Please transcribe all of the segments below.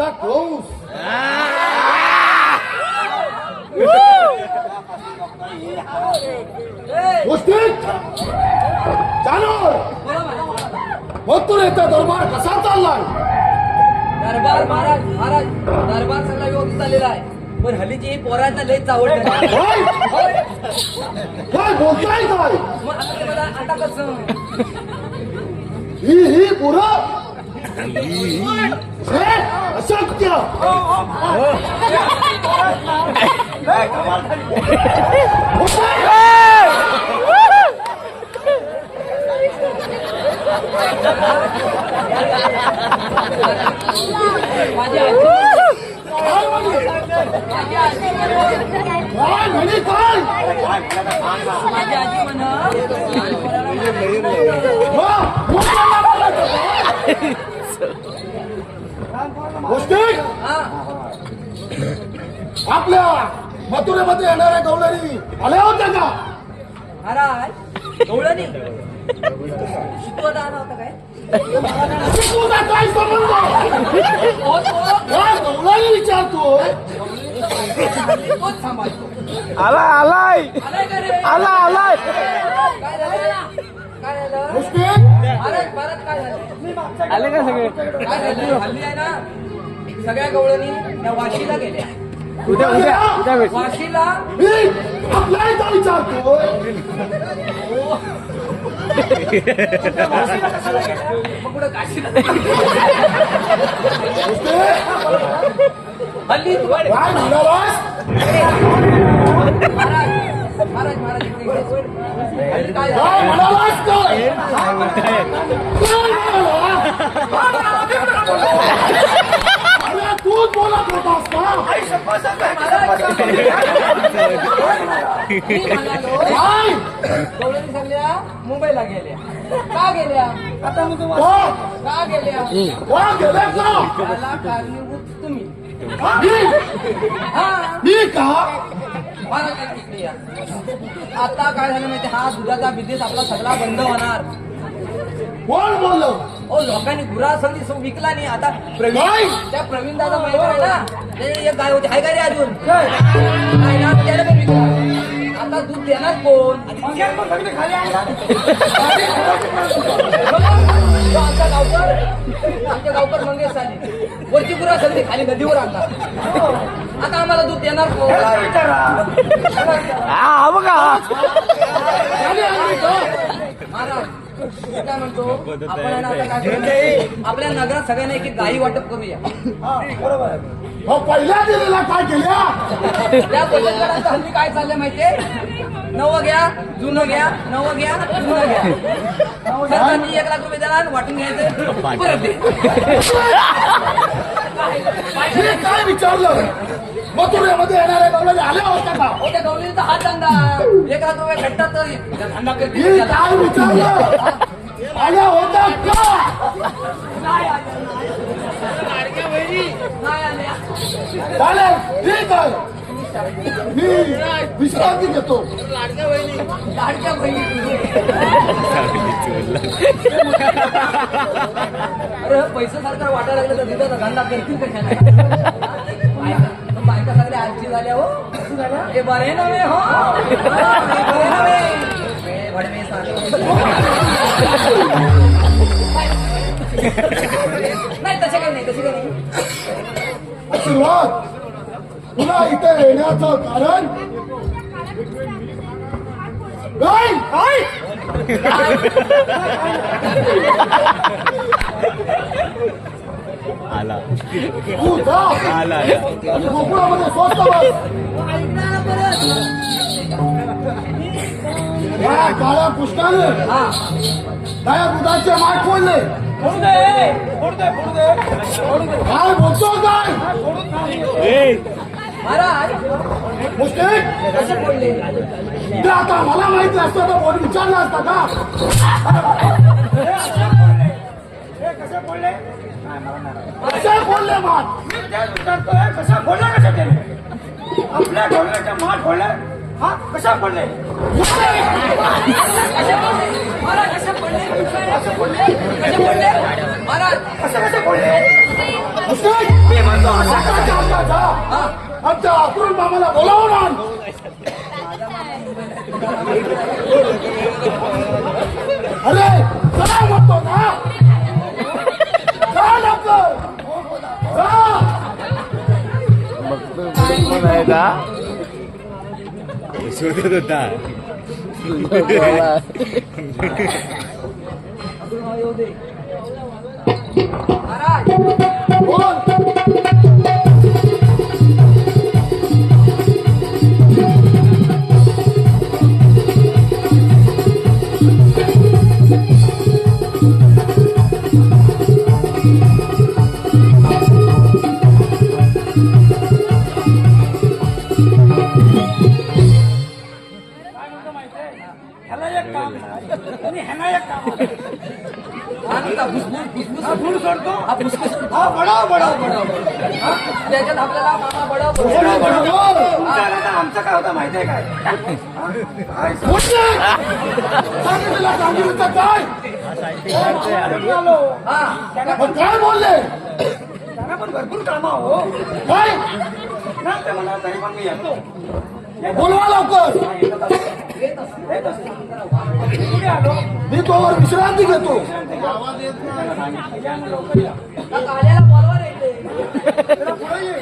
माझा कौस. गोष्टीत जानोर मथुरेचा दरबार कसा चाललाय? दरबार महाराज महाराज दरबार सगळा व्यवस्थित चाललेला आहे, पण हल्लीची ही पोरांना लय चावड काय बोलताय काय? आता कसं ही पुरं अशक्य. माझी आजी म्हणा गोष्टी आपल्या मथुरेमध्ये येणाऱ्या गवळणी आल्या होत्या का? महाराज गवळणी शिकवत आला होता काय? तुझा काय संबंध? गवळणी विचारतोय. तोच सांभाळतो. आलाय आलाय आलाय का रे? आलाय काय झालं? काय झालं? गोष्टी महाराज भारत काय झालं? आले का सगळे? काय झालं? हल्ली आहे ना सगळ्या गवळणी त्या वाशीला गेल्या. उद्या उद्या उद्या भेट. वाशीला मी आपल्या इथं विचारतोय. मग कुठं काशीला गोष्टी हल्ली तू काय म्हणालास? महाराज महाराज महाराज इकडे ये. हल्ली काय झालं? काय म्हणालास काय? अरे तूच बोलत होतास का? मी म्हणालो, काय? गवळणी सगळ्या मुंबईला गेल्या. का गेल्या? आता मी तुम्हाला वा का गेल्या? वा गेले का? त्याला कारणीभूत तुम्ही. मी का? महाराज इकडे या. आता काय झालं माहिती, हा दुधाचा बिझनेस आपला सगळा बंद होणार. कोण बोललं? ओ लोकांनी गुरा सगळी विकला नाही. आता काय? प्रवीण त्या प्रवीण दादा माहिती आहे ना, त्याची एक गाय होती, हाय का रे अजून? नाही ना, त्याला पण विकला. आता दूध देणार कोण? आमच्या गावकर मंगेश आले, वरची गुरा सगळी खाली नदीवर आणणार. आता आम्हाला दूध देणार कोण? हा बघा महाराज मी काय म्हणतो, आपण आहे ना आता काय करूया? आपल्या नगरात सगळ्यांना एक एक गायी वाटप करूया. हो पहिल्या दिलेला काय केल्या? त्या बचतगटाचं हल्ली काय चाललंय माहितीये? नवं घ्या जुनं घ्या, नवं घ्या जुनं घ्या. सरकारने 1 लाख रुपये द्याला आणि वाटून घ्यायचं परत दे. मी काय विचारलं? मथुरेमध्ये येणाऱ्या गवळणी आल्या होत्या का? हो त्या गवळीचा हात धंदा 1 लाख रुपये भेटतात तर धंदा मी करते. काय विचारलं? आल्या होत्या का? नाही आल्या. चालेल ठीक आहे. मी विश्रांती घेतो. लाडक्या बहिणी अरे पैसे सरकार वाटायला लागलं तर तिथं धंदा करतील कशाला? बायका सगळ्या आजची झाल्या हो. हे बरे नव्हे हो, हे बरे नव्हे. हे भडवे साले. नाही तसे काही नाही, तसे काही नाही. सुरुवात तुला इथे येण्याचं कारण काय? आला तू जा आला आणि गोकुळामध्ये स्वस्त बस. या काळ्या पुष्टाने त्या दुधाचे माठ फोडले. काय बोलतो काय? महाराज मुस्टिक कसे बोलले? ते आता मला माहिती असतं तर कोणी विचारलं असतं का? कसे फोडले माठ? कसा फोडला कसा त्याने आपल्या ढोलण्याच्या माठ फोडला हा कसा फोडले महाराज कसे बोलले? कसे बोलले? महाराज मुस्टिक आमच्या अक्रूर मामाला बोलावून आण. अरे काय म्हणतो ना जा लवकर. जा. कोण आहे का शोधत होता येऊ दे महाराज. बोल. ह्याला एक काम आहे आणि ह्याला एक काम आहे. आणि का फुसफुस हा फूल सोडतो. हा फुसफुस हा बडाव बडाव त्याच्यात आपल्याला मामा बडाव बडाव बडाव. बोल. आमचा काय होता माहिती आहे काय? सांगितलं काय आलो. हा पण काय बोलले त्यांना पण भरपूर कामं हो. काय ना ते म्हणा तरी पण मी येतो. बोलवा लवकर. येत असतो. येत असतो. कुठे आलो? मी तोवर विश्रांती घेतो. या ना लवकर या. का काल्याला बोलवा येते. जरा पुढे ये.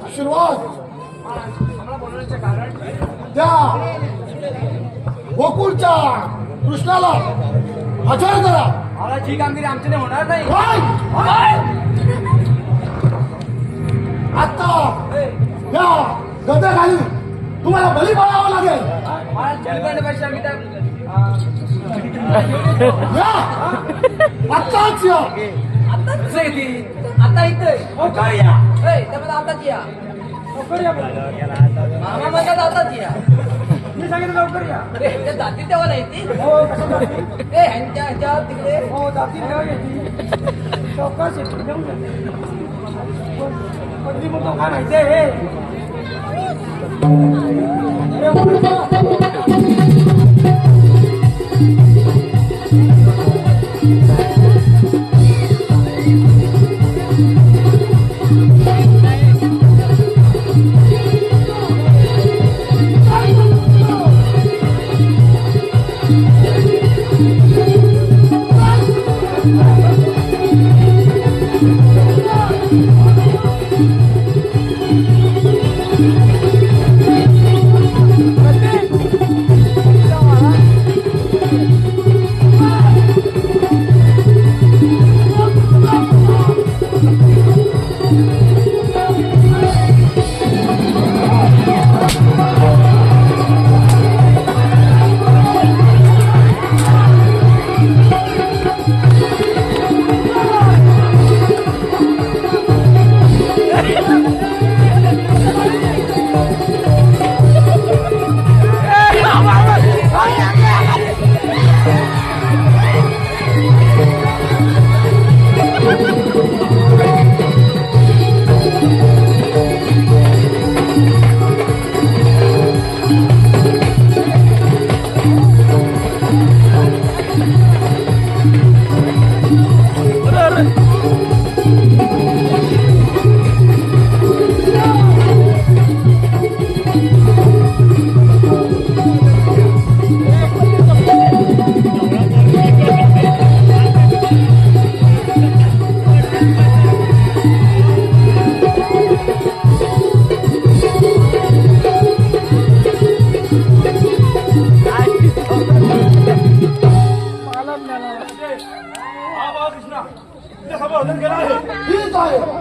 आशीर्वाद आम्हाला बोलवण्याचं कारण त्या गोकुळच्या कृष्णाला हजर करा. मला जी कामगिरी आमच्याने होणार नाही. काय? आता या गद्याखाली तुम्हाला बली पडावं लागेल. मला जीव करण्यापेक्षा आम्ही त्या या आत्ताच या. आता कसं येते आता इथं लवकर या. त्यामध्ये आताच या. लवकर या बोलतो. मामा म्हणतात आताच या. मी सांगितलं लवकर या. अरे ह्यांच्या जाती तेव्हा नाही ती. हो कसं जातील? ह्यांच्या तिकडे हो जातील तेव्हा येतील. चौकस येतील घेऊन जातील. पदरी म्हणतो काय माहिती आहे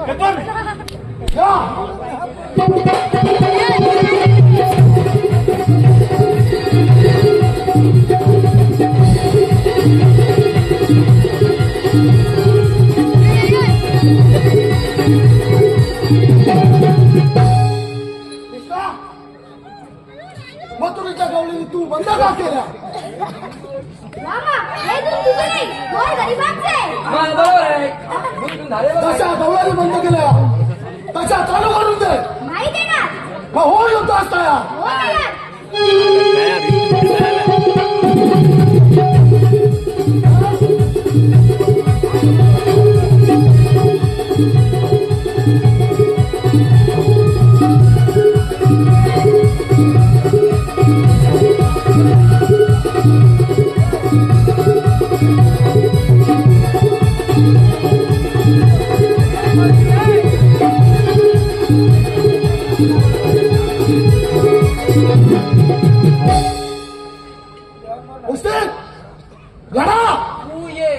ठीक आहे. या. कृष्णा, मथुरेच्या गवळीने तू बंद का केल्या? मामा, हे दूध तुझं नाही, गोड गरिबांचं आहे. बरोबर आहे. मग तुम्ही झाले बघा. तशा गवळ्याने बंद केल्या तशा चालू करून दे. नाही देणार. मग हो युद्ध असता या हो तयार. मुस्तिक लढा. तू ये,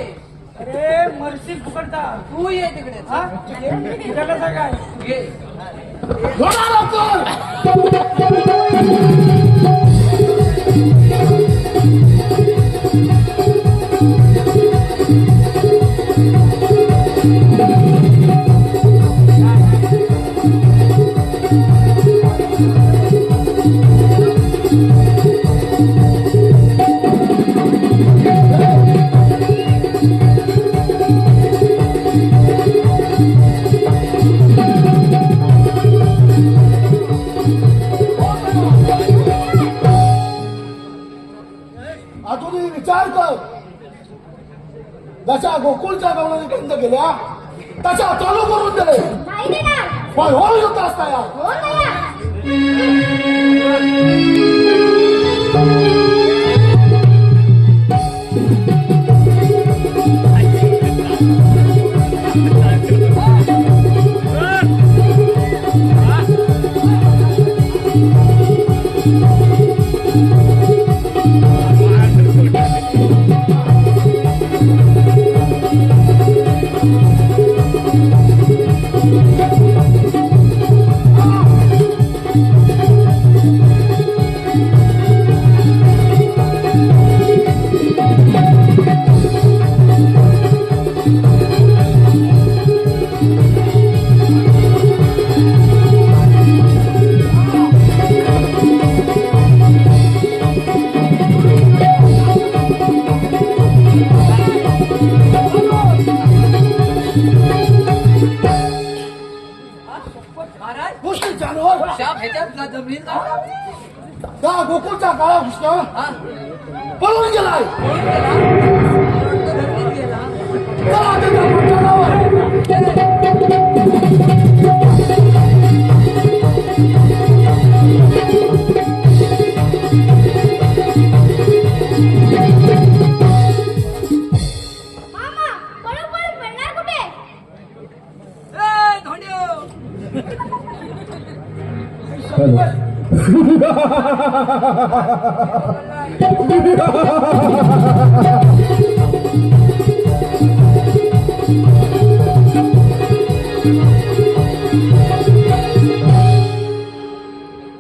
अरे मरशी फुकटता. तू ये तिकडे. हा? फिरायला काय? ये. लढा लवकर. अजूनही विचार कर. जशा गोकुळच्या गवळणी बंद केल्या तशा चालू करून दिले. नाही देणार. पण हो युद्ध असता या हो तयार. महाराज मुस्लिम जानवर शाप ह्याच्यात का जमलीत का? त्या गोकुळच्या काळा कृष्ण हा? पळून गेलाय. पळून गेला? मला वाटतं धरणीत गेला. चला त्याच्या मोठ्यावर. मामा बरोबर पडणार कुठे? ए, धोंड्यो!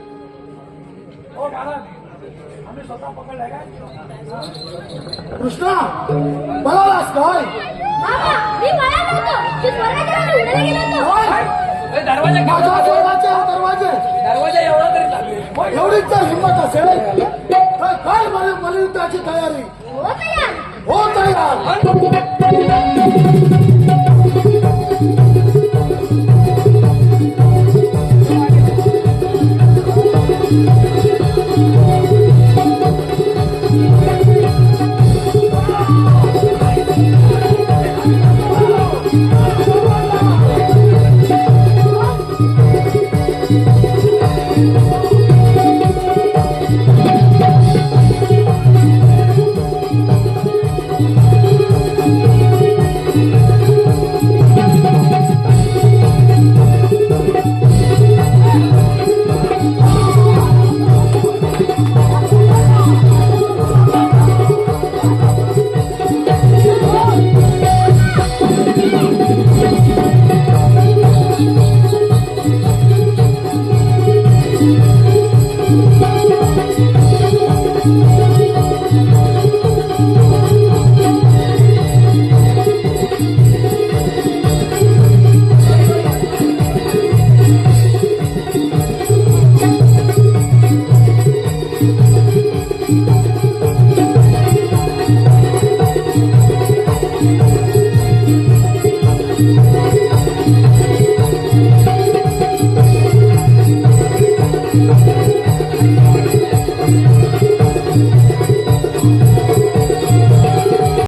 हो महाराज, आम्ही स्वतः पकडलाय काय? कृष्णा पळालास काय? मामा मी पळालो होतो. मी स्वर्गाच्या वर उडायला गेलो होतो. काय? ए, दरवाजा माझ्या केवढा? स्वर्गाचे दरवाजे दरवाजा एवढा तरी चालू. एवढीच जर हिंमत असेल तर काय मलियुद्धाची तयारी. हो तयार. हो तयार.